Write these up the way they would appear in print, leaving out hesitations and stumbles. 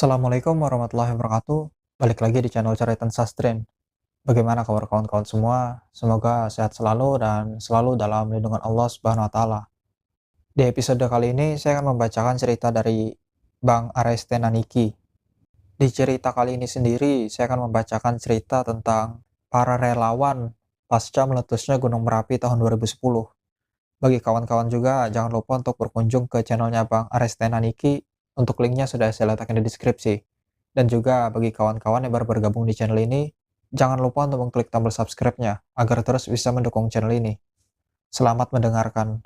Assalamualaikum warahmatullahi wabarakatuh. Balik lagi di channel Cerita Sastren. Bagaimana kabar kawan-kawan semua? Semoga sehat selalu dan selalu dalam lindungan Allah Subhanahu wa taala. Di episode kali ini saya akan membacakan cerita dari Bang Areste Naniki. Di cerita kali ini sendiri saya akan membacakan cerita tentang para relawan pasca meletusnya Gunung Merapi tahun 2010. Bagi kawan-kawan juga jangan lupa untuk berkunjung ke channelnya Bang Areste Naniki. Untuk linknya sudah saya letakkan di deskripsi. Dan juga bagi kawan-kawan yang baru bergabung di channel ini, jangan lupa untuk mengklik tombol subscribe-nya agar terus bisa mendukung channel ini. Selamat mendengarkan.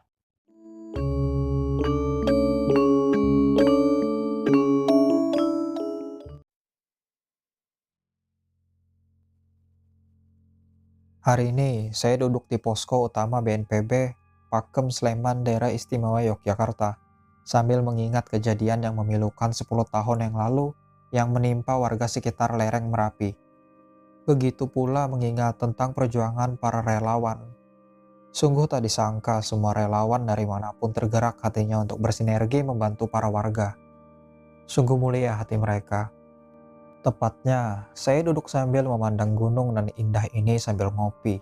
Hari ini saya duduk di posko utama BNPB Pakem Sleman Daerah Istimewa Yogyakarta sambil mengingat kejadian yang memilukan 10 tahun yang lalu yang menimpa warga sekitar lereng Merapi. Begitu pula mengingat tentang perjuangan para relawan. Sungguh tak disangka semua relawan dari manapun tergerak hatinya untuk bersinergi membantu para warga. Sungguh mulia hati mereka. Tepatnya, saya duduk sambil memandang gunung dan indah ini sambil ngopi.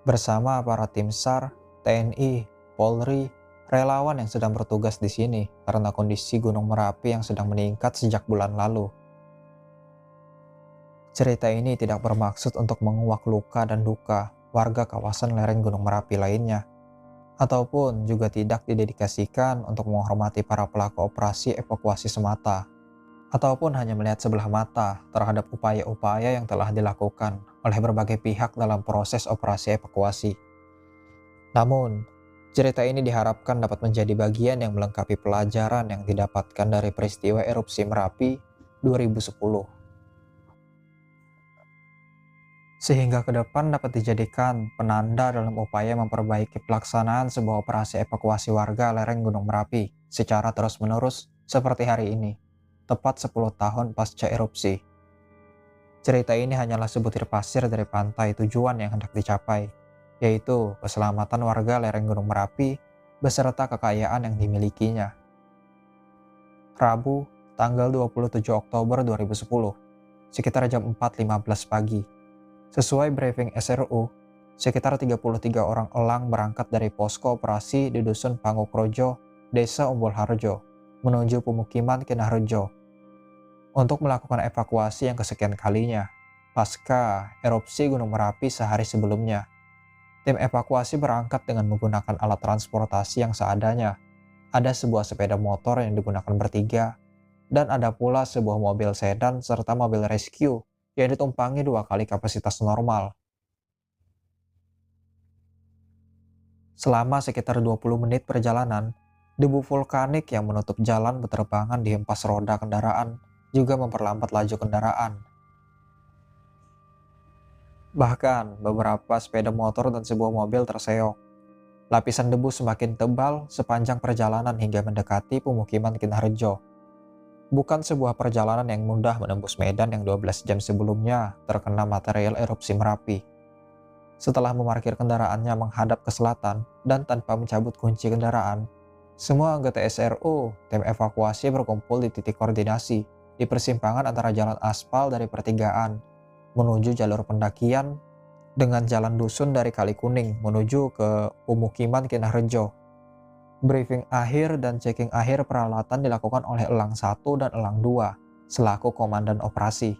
Bersama para tim SAR, TNI, Polri, relawan yang sedang bertugas di sini karena kondisi Gunung Merapi yang sedang meningkat sejak bulan lalu. Cerita ini tidak bermaksud untuk menguak luka dan duka warga kawasan lereng Gunung Merapi lainnya, ataupun juga tidak didedikasikan untuk menghormati para pelaku operasi evakuasi semata, ataupun hanya melihat sebelah mata terhadap upaya-upaya yang telah dilakukan oleh berbagai pihak dalam proses operasi evakuasi. Namun, cerita ini diharapkan dapat menjadi bagian yang melengkapi pelajaran yang didapatkan dari peristiwa erupsi Merapi 2010. Sehingga ke depan dapat dijadikan penanda dalam upaya memperbaiki pelaksanaan sebuah operasi evakuasi warga lereng Gunung Merapi secara terus-menerus seperti hari ini, tepat 10 tahun pasca erupsi. Cerita ini hanyalah sebutir pasir dari pantai tujuan yang hendak dicapai, yaitu keselamatan warga lereng Gunung Merapi beserta kekayaan yang dimilikinya. Rabu, tanggal 27 Oktober 2010, sekitar jam 4.15 pagi. Sesuai briefing SRU, sekitar 33 orang elang berangkat dari posko operasi di Dusun Pangukrojo, Desa Umbul Harjo, menuju pemukiman Kinarjo untuk melakukan evakuasi yang kesekian kalinya pasca erupsi Gunung Merapi sehari sebelumnya. Tim evakuasi berangkat dengan menggunakan alat transportasi yang seadanya. Ada sebuah sepeda motor yang digunakan bertiga, dan ada pula sebuah mobil sedan serta mobil rescue yang ditumpangi 2 kali kapasitas normal. Selama sekitar 20 menit perjalanan, debu vulkanik yang menutup jalan berterbangan di hempas roda kendaraan juga memperlambat laju kendaraan. Bahkan, beberapa sepeda motor dan sebuah mobil terseok. Lapisan debu semakin tebal sepanjang perjalanan hingga mendekati pemukiman Kinarjo. Bukan sebuah perjalanan yang mudah menembus medan yang 12 jam sebelumnya terkena material erupsi Merapi. Setelah memarkir kendaraannya menghadap ke selatan dan tanpa mencabut kunci kendaraan, semua anggota SRU, tim evakuasi berkumpul di titik koordinasi di persimpangan antara jalan aspal dari pertigaan menuju jalur pendakian dengan jalan dusun dari Kali Kuning menuju ke pemukiman Kinarjo. Briefing akhir dan checking akhir peralatan dilakukan oleh Elang 1 dan Elang 2 selaku komandan operasi,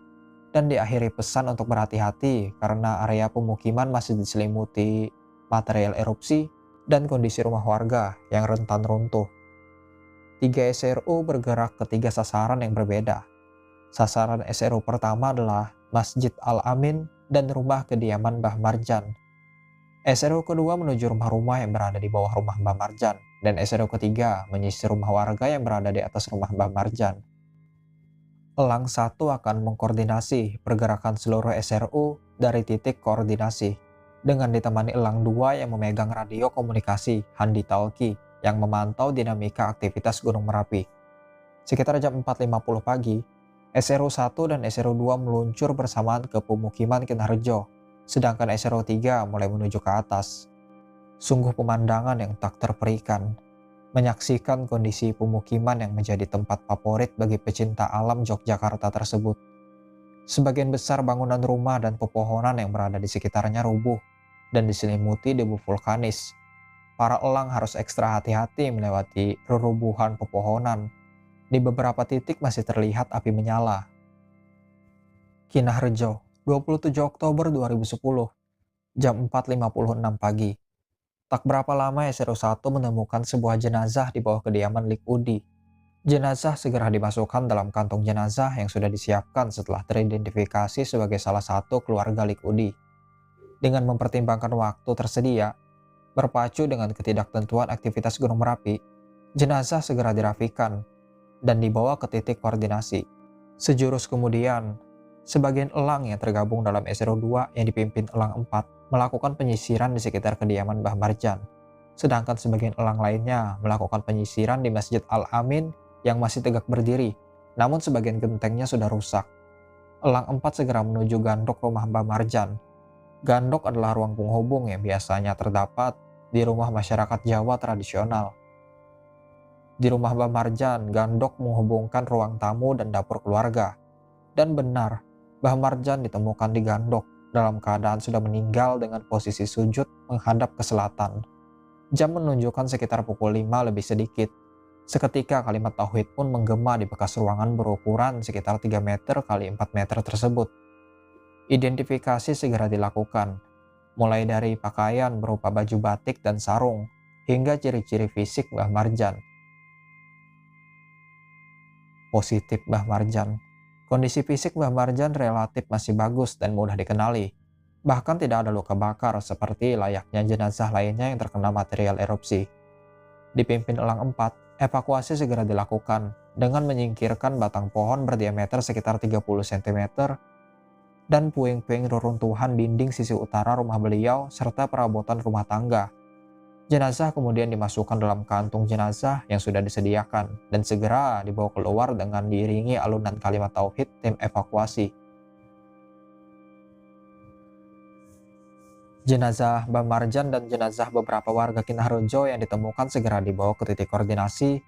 dan diakhiri pesan untuk berhati-hati karena area pemukiman masih diselimuti material erupsi dan kondisi rumah warga yang rentan runtuh. 3 SRU bergerak ke 3 sasaran yang berbeda. Sasaran SRU pertama adalah Masjid Al-Amin dan rumah kediaman Mbah Marjan. SRU kedua menuju rumah-rumah yang berada di bawah rumah Mbah Marjan, dan SRU ketiga menyisir rumah warga yang berada di atas rumah Mbah Marjan. Elang 1 akan mengkoordinasi pergerakan seluruh SRU dari titik koordinasi, dengan ditemani Elang 2 yang memegang radio komunikasi Handi Talki yang memantau dinamika aktivitas Gunung Merapi. Sekitar jam 4.50 pagi, SRU 1 dan SRU 2 meluncur bersamaan ke pemukiman Kinarjo, sedangkan SRU 3 mulai menuju ke atas. Sungguh pemandangan yang tak terperikan. menyaksikan kondisi pemukiman yang menjadi tempat favorit bagi pecinta alam Yogyakarta tersebut. Sebagian besar bangunan rumah dan pepohonan yang berada di sekitarnya rubuh dan diselimuti debu vulkanis. Para elang harus ekstra hati-hati melewati rerumbuhan pepohonan. Di beberapa titik masih terlihat api menyala. Kinarjo, 27 Oktober 2010, jam 4.56 pagi. Tak berapa lama Esero 1 menemukan sebuah jenazah di bawah kediaman Lik Udi. Jenazah segera dimasukkan dalam kantong jenazah yang sudah disiapkan setelah teridentifikasi sebagai salah satu keluarga Lik Udi. Dengan mempertimbangkan waktu tersedia, berpacu dengan ketidaktentuan aktivitas Gunung Merapi, jenazah segera dirapikan dan dibawa ke titik koordinasi. Sejurus kemudian, sebagian elang yang tergabung dalam Esero 2 yang dipimpin elang 4 melakukan penyisiran di sekitar kediaman Mbah Marjan. Sedangkan sebagian elang lainnya melakukan penyisiran di Masjid Al-Amin yang masih tegak berdiri, namun sebagian gentengnya sudah rusak. Elang 4 segera menuju gandok rumah Mbah Marjan. Gandok adalah ruang penghubung yang biasanya terdapat di rumah masyarakat Jawa tradisional. Di rumah Mbah Marjan, gandok menghubungkan ruang tamu dan dapur keluarga. Dan benar, Mbah Marjan ditemukan di gandok dalam keadaan sudah meninggal dengan posisi sujud menghadap ke selatan. Jam menunjukkan sekitar pukul 5 lebih sedikit. Seketika kalimat tauhid pun menggema di bekas ruangan berukuran sekitar 3 meter kali 4 meter tersebut. Identifikasi segera dilakukan, mulai dari pakaian berupa baju batik dan sarung, hingga ciri-ciri fisik Mbah Marjan. Positif Mbah Marjan. Kondisi fisik Mbah Marjan relatif masih bagus dan mudah dikenali. Bahkan tidak ada luka bakar seperti layaknya jenazah lainnya yang terkena material erupsi. Dipimpin elang 4, evakuasi segera dilakukan dengan menyingkirkan batang pohon berdiameter sekitar 30 cm dan puing-puing reruntuhan dinding sisi utara rumah beliau serta perabotan rumah tangga. Jenazah kemudian dimasukkan dalam kantung jenazah yang sudah disediakan dan segera dibawa keluar dengan diiringi alunan kalimat tauhid tim evakuasi. Jenazah Mbah Marjan dan jenazah beberapa warga Kinarjo yang ditemukan segera dibawa ke titik koordinasi.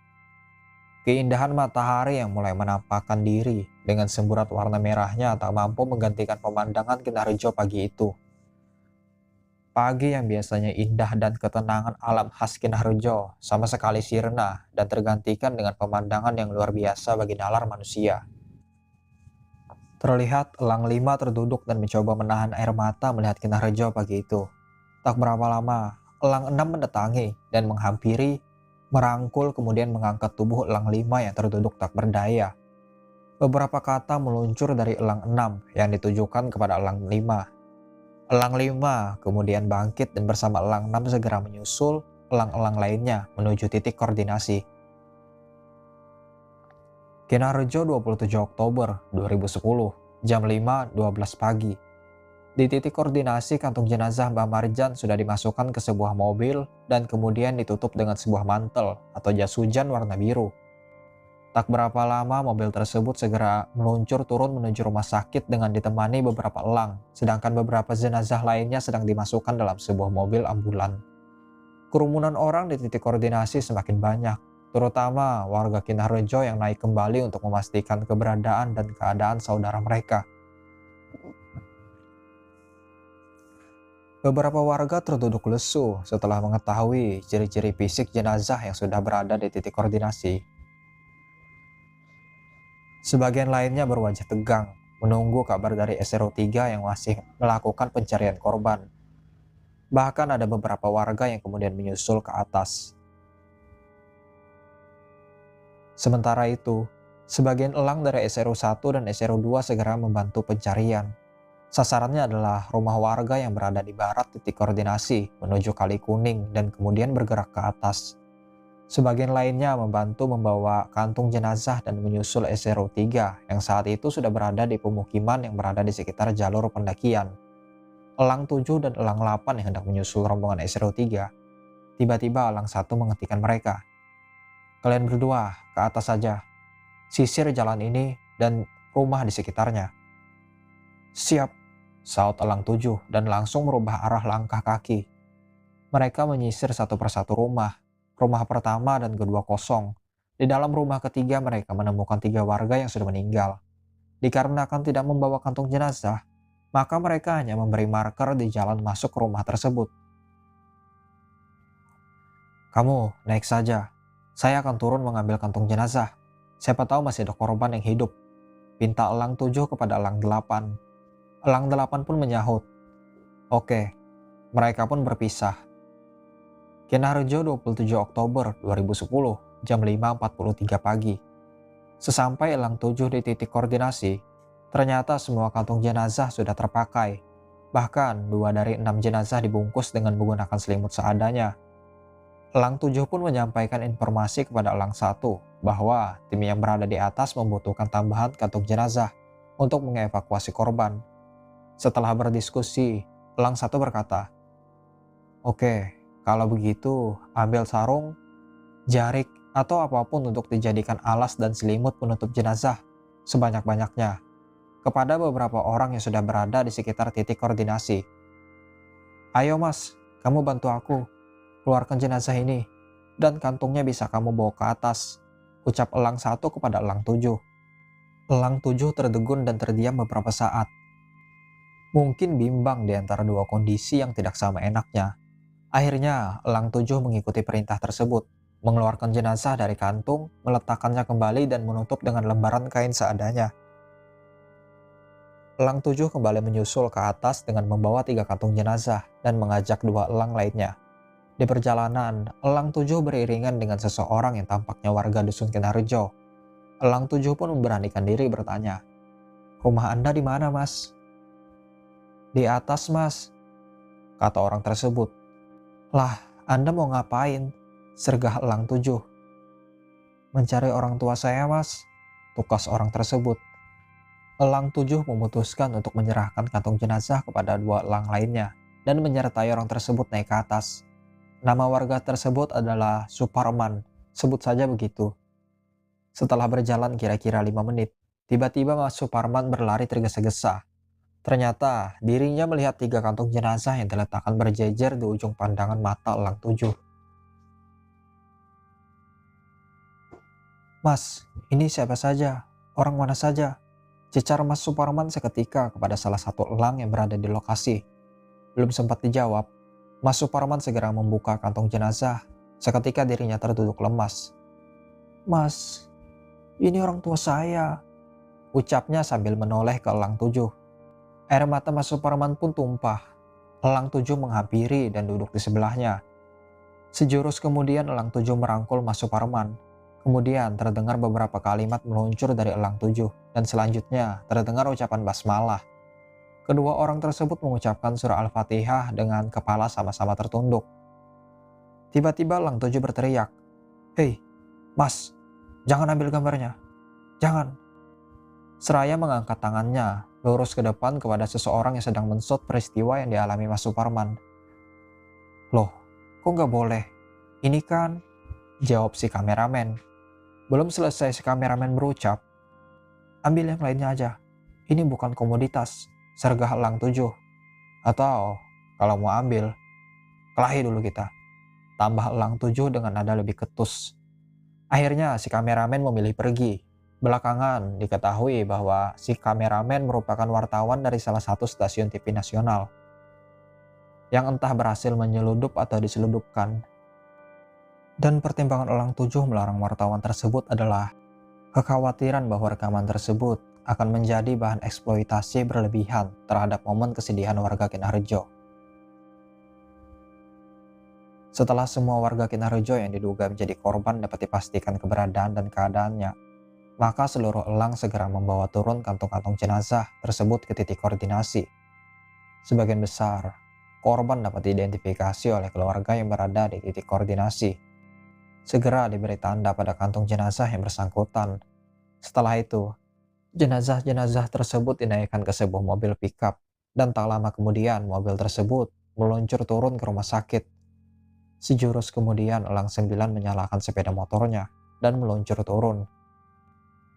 Keindahan matahari yang mulai menampakkan diri dengan semburat warna merahnya tak mampu menggantikan pemandangan Kinarjo pagi itu. Pagi yang biasanya indah dan ketenangan alam khas Kinarjo sama sekali sirna dan tergantikan dengan pemandangan yang luar biasa bagi nalar manusia. Terlihat elang 5 terduduk dan mencoba menahan air mata melihat Kinarjo pagi itu. Tak berapa lama, elang 6 mendatangi dan menghampiri, merangkul kemudian mengangkat tubuh elang 5 yang terduduk tak berdaya. Beberapa kata meluncur dari elang 6 yang ditujukan kepada elang 5. Elang 5 kemudian bangkit dan bersama elang 6 segera menyusul elang-elang lainnya menuju titik koordinasi. Kinarjo 27 Oktober 2010, jam 5.12 pagi. Di titik koordinasi kantung jenazah Mbah Marjan sudah dimasukkan ke sebuah mobil dan kemudian ditutup dengan sebuah mantel atau jas hujan warna biru. Tak berapa lama mobil tersebut segera meluncur turun menuju rumah sakit dengan ditemani beberapa elang, sedangkan beberapa jenazah lainnya sedang dimasukkan dalam sebuah mobil ambulan. Kerumunan orang di titik koordinasi semakin banyak, terutama warga Kinarjo yang naik kembali untuk memastikan keberadaan dan keadaan saudara mereka. Beberapa warga terduduk lesu setelah mengetahui ciri-ciri fisik jenazah yang sudah berada di titik koordinasi. Sebagian lainnya berwajah tegang, menunggu kabar dari Esero 3 yang masih melakukan pencarian korban. Bahkan ada beberapa warga yang kemudian menyusul ke atas. Sementara itu, sebagian elang dari Esero 1 dan Esero 2 segera membantu pencarian. Sasarannya adalah rumah warga yang berada di barat titik koordinasi menuju Kali Kuning dan kemudian bergerak ke atas. Sebagian lainnya membantu membawa kantung jenazah dan menyusul Esero 3 yang saat itu sudah berada di pemukiman yang berada di sekitar jalur pendakian. Elang 7 dan elang 8 yang hendak menyusul rombongan Esero 3. Tiba-tiba elang 1 menghentikan mereka. "Kalian berdua ke atas saja. Sisir jalan ini dan rumah di sekitarnya." "Siap," saut elang 7 dan langsung merubah arah langkah kaki. Mereka menyisir satu persatu rumah. Rumah pertama dan kedua kosong. Di dalam rumah ketiga mereka menemukan 3 warga yang sudah meninggal. Dikarenakan tidak membawa kantung jenazah, maka mereka hanya memberi marker di jalan masuk ke rumah tersebut. Kamu naik saja. Saya akan turun mengambil kantung jenazah. Siapa tahu masih ada korban yang hidup. Pinta Elang 7 kepada Elang 8. Elang 8 pun menyahut. Oke, mereka pun berpisah. Kinarjo 27 Oktober 2010 jam 5.43 pagi. Sesampai Elang 7 di titik koordinasi, ternyata semua kantung jenazah sudah terpakai. Bahkan 2 dari 6 jenazah dibungkus dengan menggunakan selimut seadanya. Elang 7 pun menyampaikan informasi kepada Elang 1 bahwa tim yang berada di atas membutuhkan tambahan kantung jenazah untuk mengevakuasi korban. Setelah berdiskusi, Elang 1 berkata, "Oke, kalau begitu ambil sarung, jarik, atau apapun untuk dijadikan alas dan selimut penutup jenazah sebanyak-banyaknya kepada beberapa orang yang sudah berada di sekitar titik koordinasi. Ayo mas, kamu bantu aku. Keluarkan jenazah ini, dan kantungnya bisa kamu bawa ke atas," ucap Elang 1 kepada Elang 7. Elang 7 terdegun dan terdiam beberapa saat. Mungkin bimbang di antara dua kondisi yang tidak sama enaknya. Akhirnya, Elang 7 mengikuti perintah tersebut, mengeluarkan jenazah dari kantung, meletakkannya kembali dan menutup dengan lembaran kain seadanya. Elang 7 kembali menyusul ke atas dengan membawa 3 kantung jenazah dan mengajak 2 elang lainnya. Di perjalanan, Elang 7 beriringan dengan seseorang yang tampaknya warga dusun Kinarjo. Elang 7 pun memberanikan diri bertanya, "Rumah Anda di mana, Mas?" "Di atas, Mas," kata orang tersebut. "Lah, Anda mau ngapain?" sergah Elang 7. "Mencari orang tua saya, Mas," tukas orang tersebut. Elang 7 memutuskan untuk menyerahkan kantung jenazah kepada 2 elang lainnya dan menyertai orang tersebut naik ke atas. Nama warga tersebut adalah Suparman, sebut saja begitu. Setelah berjalan kira-kira 5 menit, tiba-tiba Mas Suparman berlari tergesa-gesa. Ternyata dirinya melihat 3 kantung jenazah yang diletakkan berjejer di ujung pandangan mata Elang 7. "Mas, ini siapa saja? Orang mana saja?" cecar Mas Suparman seketika kepada salah satu elang yang berada di lokasi. Belum sempat dijawab, Mas Suparman segera membuka kantong jenazah. Seketika dirinya terduduk lemas. "Mas, ini orang tua saya," ucapnya sambil menoleh ke Elang 7. Air mata Mas Suparman pun tumpah. Elang 7 menghampiri dan duduk di sebelahnya. Sejurus kemudian Elang 7 merangkul Mas Suparman. Kemudian terdengar beberapa kalimat meluncur dari Elang 7 dan selanjutnya terdengar ucapan basmalah. Kedua orang tersebut mengucapkan surah Al-Fatihah dengan kepala sama-sama tertunduk. Tiba-tiba Elang 7 berteriak, "Hei, Mas, jangan ambil gambarnya. Jangan." Seraya mengangkat tangannya lurus ke depan kepada seseorang yang sedang mensut peristiwa yang dialami Mas Suparman. "Loh, kok nggak boleh? Ini kan," jawab si kameramen. Belum selesai si kameramen berucap, "Ambil yang lainnya aja. Ini bukan komoditas," sergah Elang 7. "Atau kalau mau ambil, kelahi dulu kita," tambah Elang 7 dengan nada lebih ketus. Akhirnya si kameramen memilih pergi. Belakangan diketahui bahwa si kameramen merupakan wartawan dari salah satu stasiun TV nasional yang entah berhasil menyeludup atau diseludupkan. Dan pertimbangan Elang 7 melarang wartawan tersebut adalah kekhawatiran bahwa rekaman tersebut akan menjadi bahan eksploitasi berlebihan terhadap momen kesedihan warga Kinarjo. Setelah semua warga Kinarjo yang diduga menjadi korban dapat dipastikan keberadaan dan keadaannya, maka seluruh elang segera membawa turun kantung-kantung jenazah tersebut ke titik koordinasi. Sebagian besar korban dapat diidentifikasi oleh keluarga yang berada di titik koordinasi. Segera diberi tanda pada kantung jenazah yang bersangkutan. Setelah itu, jenazah-jenazah tersebut dinaikkan ke sebuah mobil pickup dan tak lama kemudian mobil tersebut meluncur turun ke rumah sakit. Sejurus kemudian Elang 9 menyalakan sepeda motornya dan meluncur turun.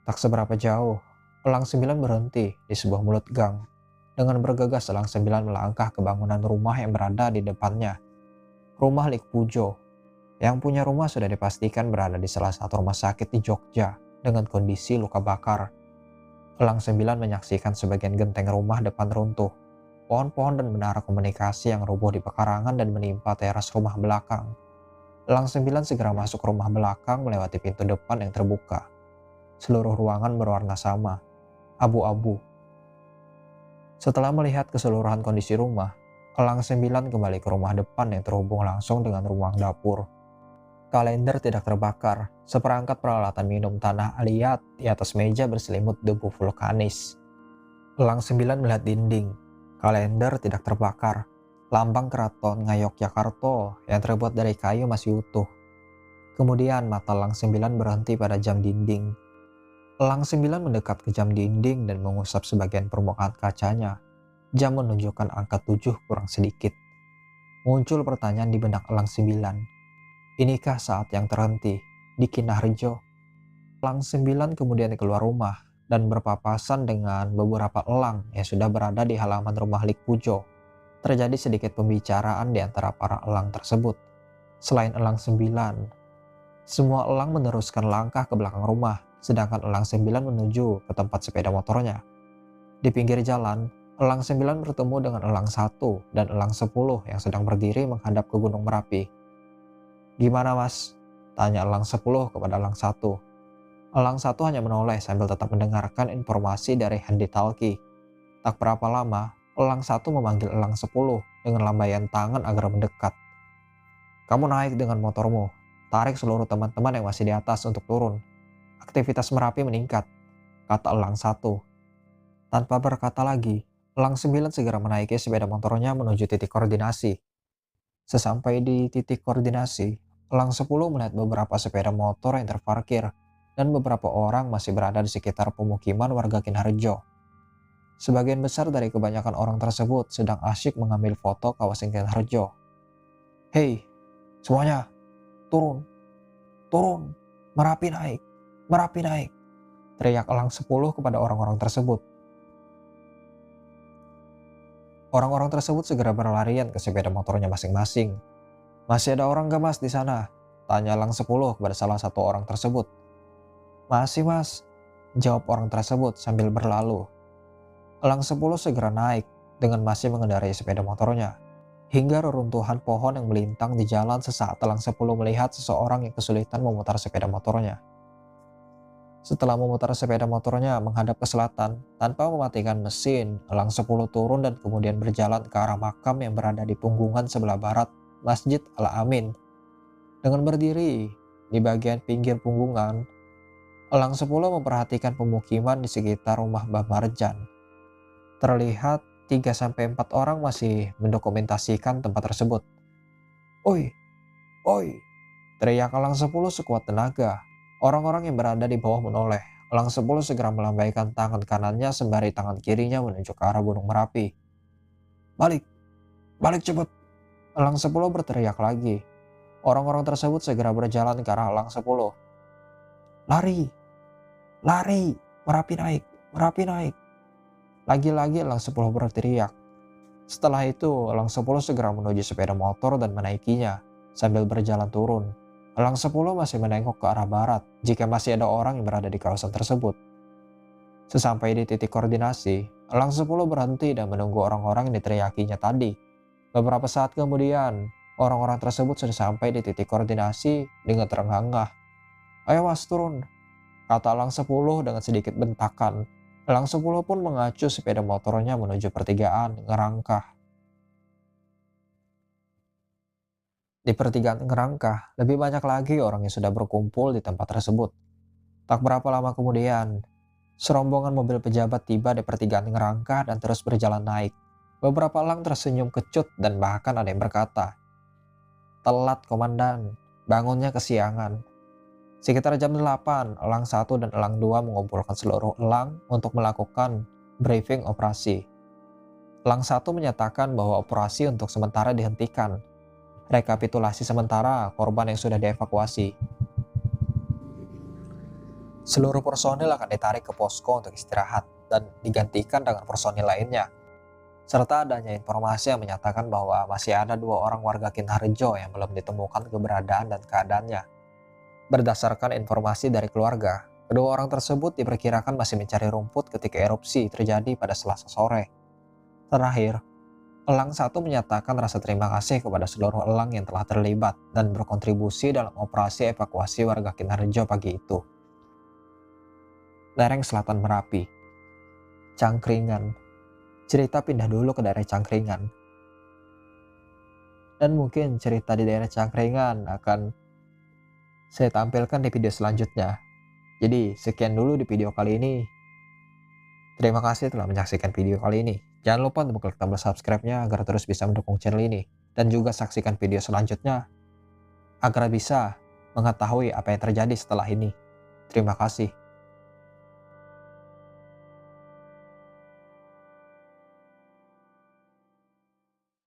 Tak seberapa jauh, Elang 9 berhenti di sebuah mulut gang. Dengan bergegas Elang 9 melangkah ke bangunan rumah yang berada di depannya. Rumah Lik Pujo. Yang punya rumah sudah dipastikan berada di salah satu rumah sakit di Jogja dengan kondisi luka bakar. Elang 9 menyaksikan sebagian genteng rumah depan runtuh, pohon-pohon dan menara komunikasi yang roboh di pekarangan dan menimpa teras rumah belakang. Elang 9 segera masuk rumah belakang melewati pintu depan yang terbuka. Seluruh ruangan berwarna sama, abu-abu. Setelah melihat keseluruhan kondisi rumah, Elang 9 kembali ke rumah depan yang terhubung langsung dengan ruang dapur. Kalender tidak terbakar, seperangkat peralatan minum tanah liat di atas meja berselimut debu vulkanis. Elang 9 melihat dinding, kalender tidak terbakar, lambang keraton Ngayogyakarta yang terbuat dari kayu masih utuh. Kemudian mata Elang 9 berhenti pada jam dinding. Elang 9 mendekat ke jam dinding dan mengusap sebagian permukaan kacanya. Jam menunjukkan angka 7 kurang sedikit. Muncul pertanyaan di benak Elang 9. Inikah saat yang terhenti di Kinarjo? Elang 9 kemudian keluar rumah dan berpapasan dengan beberapa elang yang sudah berada di halaman rumah Lik Pujo. Terjadi sedikit pembicaraan di antara para elang tersebut. Selain Elang 9, semua elang meneruskan langkah ke belakang rumah, sedangkan Elang 9 menuju ke tempat sepeda motornya. Di pinggir jalan, Elang 9 bertemu dengan Elang 1 dan Elang 10 yang sedang berdiri menghadap ke Gunung Merapi. "Gimana mas?" tanya Elang 10 kepada Elang 1. Elang 1 hanya menoleh sambil tetap mendengarkan informasi dari Handi Talki. Tak berapa lama, Elang 1 memanggil Elang 10 dengan lambaian tangan agar mendekat. "Kamu naik dengan motormu, tarik seluruh teman-teman yang masih di atas untuk turun. Aktivitas Merapi meningkat," kata Elang 1. Tanpa berkata lagi, Elang 9 segera menaiki sepeda motornya menuju titik koordinasi. Sesampai di titik koordinasi, Elang 10 melihat beberapa sepeda motor yang terparkir dan beberapa orang masih berada di sekitar pemukiman warga Kinarjo. Sebagian besar dari kebanyakan orang tersebut sedang asyik mengambil foto kawasan Kinarjo. "Hei, semuanya, turun, turun, Merapi naik, Merapi naik," teriak Elang 10 kepada orang-orang tersebut. Orang-orang tersebut segera berlarian ke sepeda motornya masing-masing. "Masih ada orang gak mas di sana?" tanya Elang 10 kepada salah satu orang tersebut. "Masih mas," jawab orang tersebut sambil berlalu. Elang 10 segera naik dengan masih mengendarai sepeda motornya. Hingga reruntuhan pohon yang melintang di jalan sesaat Elang 10 melihat seseorang yang kesulitan memutar sepeda motornya. Setelah memutar sepeda motornya menghadap ke selatan, tanpa mematikan mesin, Elang 10 turun dan kemudian berjalan ke arah makam yang berada di punggungan sebelah barat Masjid Al-Amin. Dengan berdiri di bagian pinggir punggungan, Elang 10 memperhatikan pemukiman di sekitar rumah Mbah Marjan. Terlihat 3-4 orang masih mendokumentasikan tempat tersebut. "Oi, oi!" teriak Elang 10 sekuat tenaga. Orang-orang yang berada di bawah menoleh. Elang 10 segera melambaikan tangan kanannya sembari tangan kirinya menuju ke arah Gunung Merapi. "Balik, balik cepet!" Elang 10 berteriak lagi. Orang-orang tersebut segera berjalan ke arah Elang 10. "Lari, lari, Merapi naik, Merapi naik!" Lagi-lagi Elang 10 berteriak. Setelah itu, Elang 10 segera menuju sepeda motor dan menaikinya sambil berjalan turun. Elang 10 masih menengok ke arah barat jika masih ada orang yang berada di kawasan tersebut. Sesampai di titik koordinasi, Elang 10 berhenti dan menunggu orang-orang yang diteriakinya tadi. Beberapa saat kemudian, orang-orang tersebut sudah sampai di titik koordinasi dengan terengah-engah. "Ayo mas, turun," kata Elang 10 dengan sedikit bentakan. Elang 10 pun mengacu sepeda motornya menuju pertigaan Ngerangkah. Di pertigaan Ngerangkah, lebih banyak lagi orang yang sudah berkumpul di tempat tersebut. Tak berapa lama kemudian, serombongan mobil pejabat tiba di pertigaan Ngerangkah dan terus berjalan naik. Beberapa elang tersenyum kecut dan bahkan ada yang berkata, "Telat komandan, bangunnya kesiangan." Sekitar jam 8, Elang 1 dan Elang 2 mengumpulkan seluruh elang untuk melakukan briefing operasi. Elang 1 menyatakan bahwa operasi untuk sementara dihentikan. Rekapitulasi sementara korban yang sudah dievakuasi. Seluruh personil akan ditarik ke posko untuk istirahat dan digantikan dengan personil lainnya. serta adanya informasi yang menyatakan bahwa masih ada 2 orang warga Kinarjo yang belum ditemukan keberadaan dan keadaannya. Berdasarkan informasi dari keluarga, kedua orang tersebut diperkirakan masih mencari rumput ketika erupsi terjadi pada Selasa sore. Terakhir, Elang 1 menyatakan rasa terima kasih kepada seluruh elang yang telah terlibat dan berkontribusi dalam operasi evakuasi warga Kinarjo pagi itu. Lereng Selatan Merapi, Cangkringan. Cerita pindah dulu ke daerah Cangkringan. Dan mungkin cerita di daerah Cangkringan akan saya tampilkan di video selanjutnya. Jadi sekian dulu di video kali ini. Terima kasih telah menyaksikan video kali ini. Jangan lupa untuk klik tombol subscribe-nya agar terus bisa mendukung channel ini. Dan juga saksikan video selanjutnya agar bisa mengetahui apa yang terjadi setelah ini. Terima kasih.